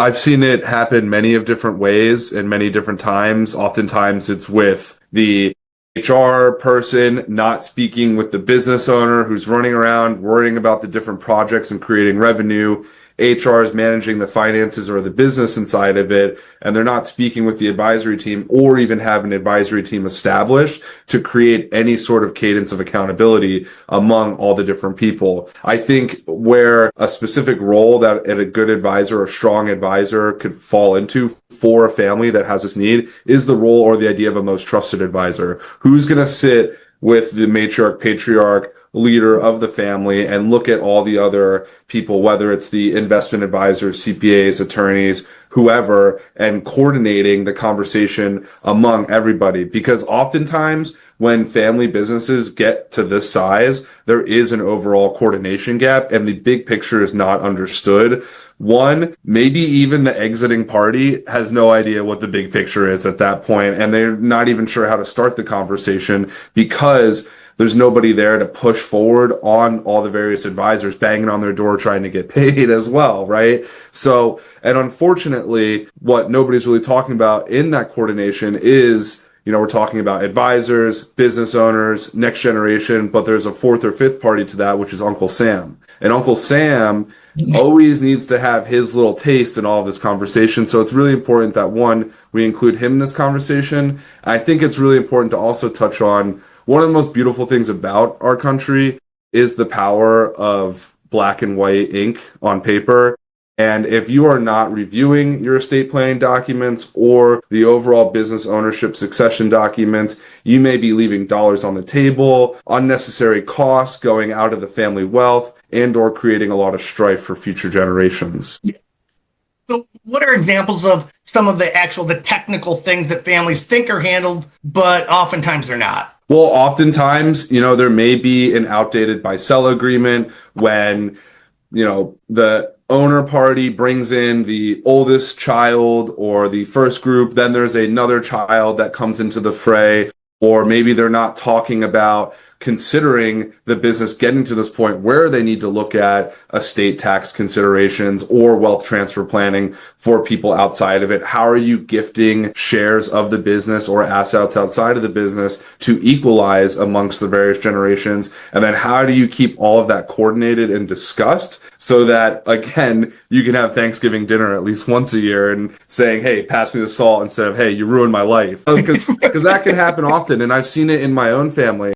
I've seen it happen many of different ways and many different times. Oftentimes it's with the HR person not speaking with the business owner who's running around worrying about the different projects and creating revenue. HR is managing the finances or the business inside of it, and they're not speaking with the advisory team or even have an advisory team established to create any sort of cadence of accountability among all the different people. I think where a specific role that a good advisor or strong advisor could fall into for a family that has this need is the role or the idea of a most trusted advisor. Who's going to sit with the matriarch, patriarch, leader of the family and look at all the other people, whether it's the investment advisors, CPAs, attorneys, whoever, and coordinating the conversation among everybody. Because oftentimes when family businesses get to this size, there is an overall coordination gap and the big picture is not understood. One, maybe even the exiting party has no idea what the big picture is at that point, and they're not even sure how to start the conversation because there's nobody there to push forward on all the various advisors banging on their door trying to get paid as well, right? So, and unfortunately, what nobody's really talking about in that coordination is, we're talking about advisors, business owners, next generation, but there's a fourth or fifth party to that, which is Uncle Sam. And Uncle Sam always needs to have his little taste in all of this conversation. So it's really important that, one, we include him in this conversation. I think it's really important to also touch on one of the most beautiful things about our country is the power of black and white ink on paper. And if you are not reviewing your estate planning documents or the overall business ownership succession documents, you may be leaving dollars on the table, unnecessary costs going out of the family wealth, and or creating a lot of strife for future generations. So what are examples of some of the technical things that families think are handled, but oftentimes they're not? Well, oftentimes, there may be an outdated buy-sell agreement when, the owner party brings in the oldest child or the first group, then there's another child that comes into the fray, or maybe they're not talking about considering the business getting to this point where they need to look at estate tax considerations or wealth transfer planning for people outside of it. How are you gifting shares of the business or assets outside of the business to equalize amongst the various generations? And then how do you keep all of that coordinated and discussed so that, again, you can have Thanksgiving dinner at least once a year and saying, hey, pass me the salt instead of, hey, you ruined my life. Because that can happen often. And I've seen it in my own family.